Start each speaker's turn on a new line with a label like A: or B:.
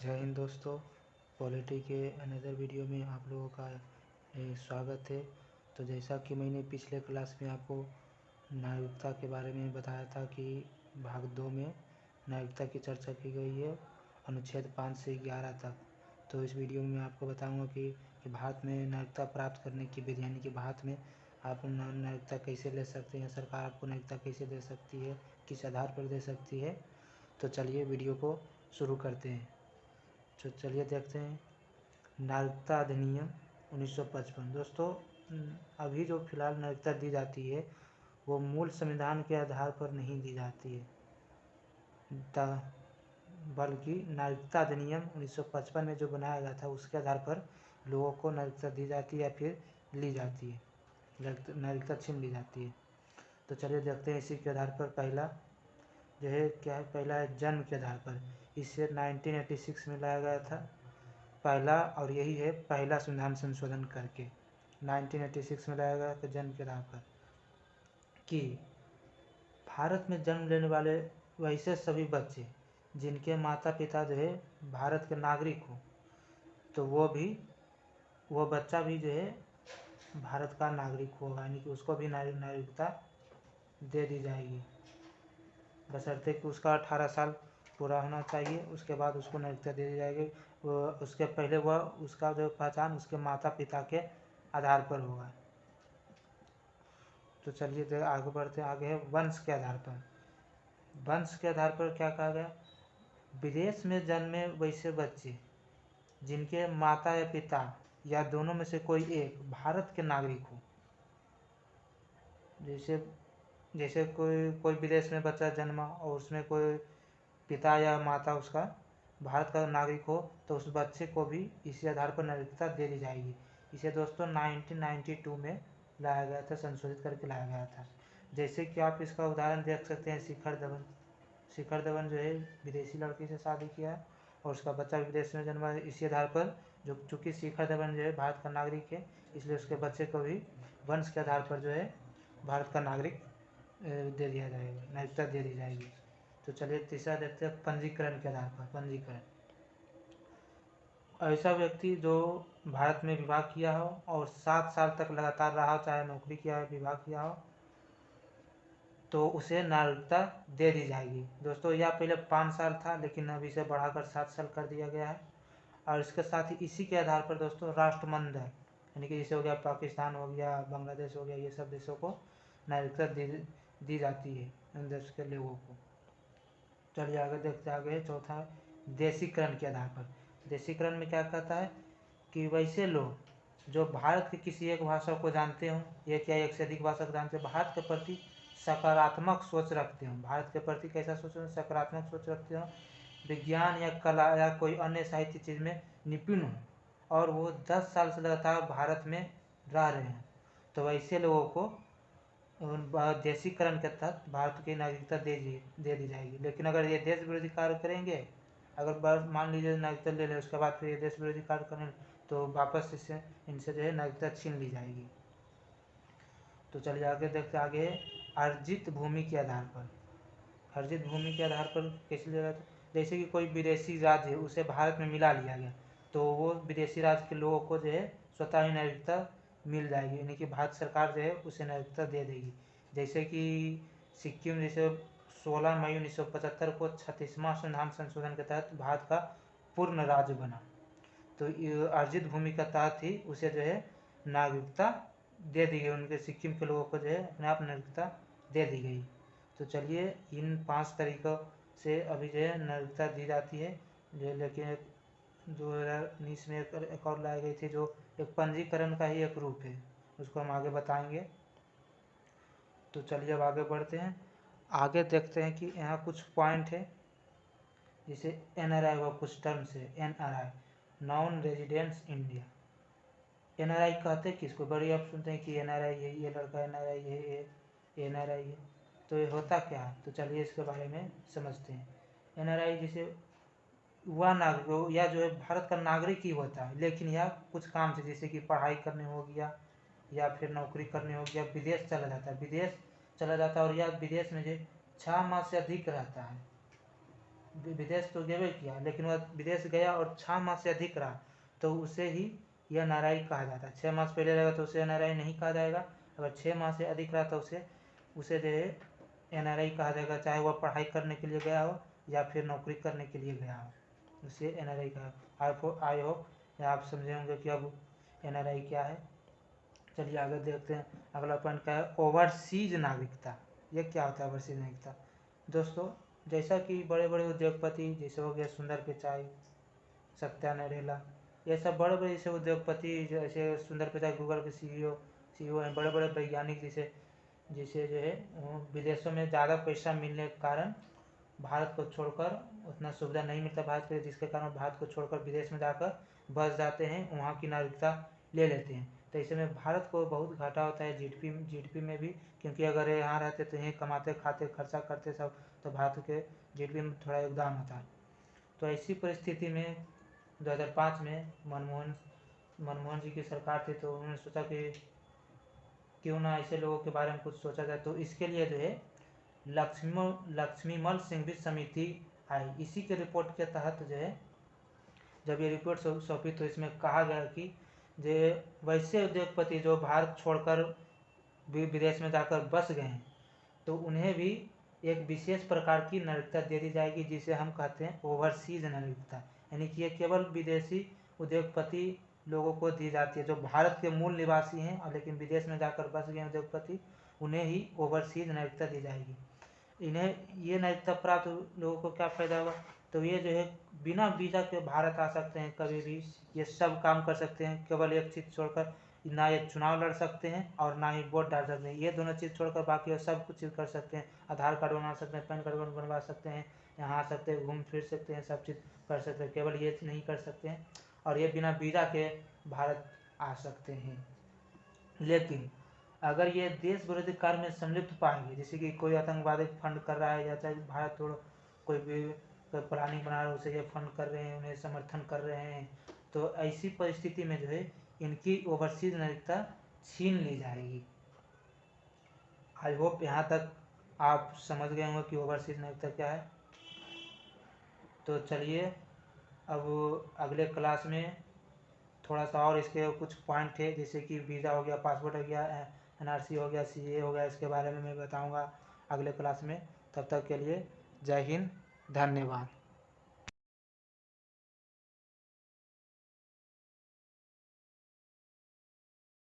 A: जय हिंद दोस्तों। पॉलिटी के अनदर वीडियो में आप लोगों का स्वागत है। तो जैसा कि मैंने पिछले क्लास में आपको नागरिकता के बारे में बताया था कि भाग 2 में नागरिकता की चर्चा की गई है अनुच्छेद 5 से 11 तक। तो इस वीडियो में मैं आपको बताऊंगा कि भारत में नागरिकता प्राप्त करने की विधि, यानी कि भारत में आप नागरिकता कैसे ले सकते हैं, सरकार आपको नागरिकता कैसे दे सकती है, किस आधार पर दे सकती है। तो चलिए वीडियो को शुरू करते हैं। तो चलिए देखते हैं नागरिकता अधिनियम 1955। दोस्तों, अभी जो फिलहाल नागरिकता दी जाती है वो मूल संविधान के आधार पर नहीं दी जाती है, बल्कि नागरिकता अधिनियम 1955 में जो बनाया गया था उसके आधार पर लोगों को नागरिकता दी जाती है या फिर ली जाती है, नागरिकता छीन ली जाती है। तो चलिए देखते हैं इसी के आधार पर। पहला जो है क्या है, पहला है जन्म के आधार पर। इसे 1986 में लाया गया था पहला, और यही है पहला संविधान संशोधन करके 1986 में लाया गया था जन्म के आधार पर कि भारत में जन्म लेने वाले वैसे सभी बच्चे जिनके माता पिता जो है भारत के नागरिक हो, तो वो बच्चा भी जो है भारत का नागरिक होगा, यानी कि उसको भी नागरिकता दे दी जाएगी, बशर्ते कि उसका 18 साल पूरा होना चाहिए। उसके बाद उसको नागरिकता दे दी जाएगी। उसके पहले वह उसका जो पहचान उसके माता पिता के आधार पर होगा। तो चलिए आगे बढ़ते हैं। आगे है वंश के आधार पर। वंश के आधार पर क्या कहा गया, विदेश में जन्मे वैसे बच्चे जिनके माता या पिता या दोनों में से कोई एक भारत के नागरिक हो, जैसे कोई विदेश में बच्चा जन्मा और उसमें कोई पिता या माता उसका भारत का नागरिक हो, तो उस बच्चे को भी इसी आधार पर नागरिकता दे दी जाएगी। इसे दोस्तों 1992 में लाया गया था, संशोधित करके लाया गया था। जैसे कि आप इसका उदाहरण देख सकते हैं, शिखर धवन जो है विदेशी लड़की से शादी किया है और उसका बच्चा विदेश में जन्मा है। इसी आधार पर जो चूँकि शिखर धवन जो है भारत का नागरिक है, इसलिए उसके बच्चे को भी वंश के आधार पर जो है भारत का नागरिक दे दिया जाएगा, नागरिकता दे दी जाएगी। तो चलिए तीसरा देखते हैं पंजीकरण के आधार पर। पंजीकरण ऐसा व्यक्ति जो भारत में विवाह किया हो और 7 साल तक लगातार रहा, चाहे नौकरी किया हो, विवाह किया हो, तो उसे नागरिकता दे दी जाएगी। दोस्तों यह पहले 5 साल था, लेकिन अब इसे बढ़ाकर 7 साल कर दिया गया है। और इसके साथ ही इसी के आधार पर दोस्तों राष्ट्रमंडल, यानी कि जैसे हो गया पाकिस्तान हो गया, बांग्लादेश हो गया, ये सब देशों को नागरिकता दी जाती है इन देश के लोगों को। चलिए आगे देखते हैं। आगे चौथा है देशीकरण के आधार पर। देशीकरण में क्या कहता है कि वैसे लोग जो भारत की किसी एक भाषा को जानते हों, एक या एक से अधिक भाषा को जानते हैं, भारत के प्रति सकारात्मक सोच रखते हों, भारत के प्रति कैसा सोच, सकारात्मक सोच रखते हों, विज्ञान या कला या कोई अन्य साहित्य चीज़ में निपुण हों, और वो 10 साल से लगातार भारत में रह रहे हैं, तो वैसे लोगों को देशीकरण के तहत भारत की नागरिकता दे दी जाएगी। लेकिन अगर ये देश विरोधी कार्य करेंगे, अगर मान लीजिए नागरिकता ले लें, उसके बाद फिर ये देश विरोधी कार्य करें, तो वापस इनसे जो है नागरिकता छीन ली जाएगी। तो चलिए आगे देखते हैं। आगे अर्जित भूमि के आधार पर। अर्जित भूमि के आधार पर कैसे लिया जाता है, जैसे कि कोई विदेशी राज्य है उसे भारत में मिला लिया गया, तो वो विदेशी राज्य के लोगों को जो है स्वतः ही नागरिकता मिल जाएगी, यानी कि भारत सरकार जो है उसे नागरिकता दे देगी। जैसे कि सिक्किम, जैसे 16 मई 1975 को 36वां संविधान संशोधन के तहत भारत का पूर्ण राज्य बना, तो अर्जित भूमि के तहत ही उसे जो है नागरिकता दे दी गई। उनके सिक्किम के लोगों को जो है अपने आप नागरिकता दे दी गई। तो चलिए इन 5 तरीक़ों से अभी जो है नागरिकता दी जाती है। जो लेकिन 2019 में एक और लाई गई थी, जो एक पंजीकरण का ही एक रूप है, उसको हम आगे बताएंगे। तो चलिए अब आगे बढ़ते हैं। आगे देखते हैं कि यहाँ कुछ पॉइंट है, जैसे NRI हुआ, कुछ टर्म्स है। NRI non residence India. NRI कहते किसको, बड़ी आप सुनते हैं कि NRI है, ये लड़का NRI है, ये NRI है, तो ये होता क्या है, तो चलिए इसके बारे में समझते हैं। NRI जैसे वह नागरिक या जो है भारत का नागरिक ही होता है, लेकिन यह कुछ काम से, जैसे कि पढ़ाई करने हो गया या फिर नौकरी करने हो गया, विदेश चला जाता है और यह विदेश में जो 6 माह से अधिक रहता है, विदेश तो गए किया, लेकिन वह विदेश गया और 6 माह से अधिक रहा तो उसे ही यह NRI कहा जाता है। 6 माह से पहले रहेगा तो उसे NRI नहीं कहा जाएगा। अगर 6 माह से अधिक रहा तो उसे जो है NRI कहा जाएगा, चाहे वह पढ़ाई करने के लिए गया हो या फिर नौकरी करने के लिए गया हो, उसे NRI कहा। आई होप आप समझे होंगे कि अब NRI क्या है। चलिए आगे देखते हैं। अगला पॉइंट क्या है, ओवरसीज नागरिकता। ये क्या होता है ओवरसीज नागरिकता? दोस्तों, जैसा कि बड़े बड़े उद्योगपति जैसे हो गया सुंदर पिचाई, सत्या नडेला, ये सब बड़े बड़े जैसे उद्योगपति, जैसे सुंदर पिचाई गूगल के CEO हैं, बड़े बड़े वैज्ञानिक जिसे जिसे जो है विदेशों में ज़्यादा पैसा मिलने के कारण भारत को छोड़कर उतना सुविधा नहीं मिलता भारत के, जिसके कारण भारत को छोड़कर विदेश में जाकर बस जाते हैं, वहाँ की नागरिकता ले लेते हैं। तो ऐसे में भारत को बहुत घाटा होता है जीडीपी में भी, क्योंकि अगर यहाँ रहते तो यहीं कमाते खाते खर्चा करते सब, तो भारत के जीडीपी में थोड़ा योगदान होता है। तो ऐसी परिस्थिति में 2005 में मनमोहन जी की सरकार थी, तो उन्होंने सोचा कि क्यों ना ऐसे लोगों के बारे में कुछ सोचा जाए। तो इसके लिए जो है लक्ष्मीमल सिंघवी समिति आई। इसी के रिपोर्ट के तहत जो है जब ये रिपोर्ट सौंपी तो इसमें कहा गया कि जो वैसे उद्योगपति जो भारत छोड़कर विदेश में जाकर बस गए हैं तो उन्हें भी एक विशेष प्रकार की नागरिकता दे दी जाएगी, जिसे हम कहते हैं ओवरसीज नागरिकता। यानी कि ये केवल विदेशी उद्योगपति लोगों को दी जाती है, जो भारत के मूल निवासी हैं और लेकिन विदेश में जाकर बस गए उद्योगपति, उन्हें ही ओवरसीज नागरिकता दी जाएगी। इन्हें ये नागरिकता प्राप्त लोगों को क्या फ़ायदा होगा? तो ये जो है बिना वीज़ा के भारत आ सकते हैं कभी भी, ये सब काम कर सकते हैं। केवल एक चीज़ छोड़कर, ना ये चुनाव लड़ सकते हैं और ना ही वोट डाल सकते हैं। ये दोनों चीज़ छोड़कर बाकी सब कुछ चीज़ कर सकते हैं। आधार कार्ड बना सकते हैं, पैन कार्ड बनवा सकते हैं, यहाँ आ सकते हैं, घूम फिर सकते हैं, सब चीज़ कर सकते हैं। केवल ये नहीं कर सकते हैं और ये बिना वीज़ा के भारत आ सकते हैं। लेकिन अगर ये देश विरोधी कार्य में संलिप्त पाएंगे, जैसे कि कोई आतंकवादी फंड कर रहा है या चाहे भारत तोड़ कोई भी प्लानिंग बना रहा है उसे ये फंड कर रहे हैं, उन्हें समर्थन कर रहे हैं, तो ऐसी परिस्थिति में जो है इनकी ओवरसीज नागरिकता छीन ली जाएगी। आई होप यहाँ तक आप समझ गए होंगे कि ओवरसीज नागरिकता क्या है। तो चलिए अब अगले क्लास में थोड़ा सा और इसके कुछ पॉइंट थे, जैसे कि वीज़ा हो गया, पासपोर्ट हो गया, NRC हो गया, CA हो गया, इसके बारे में मैं बताऊंगा अगले क्लास में। तब तक के लिए जय हिंद, धन्यवाद।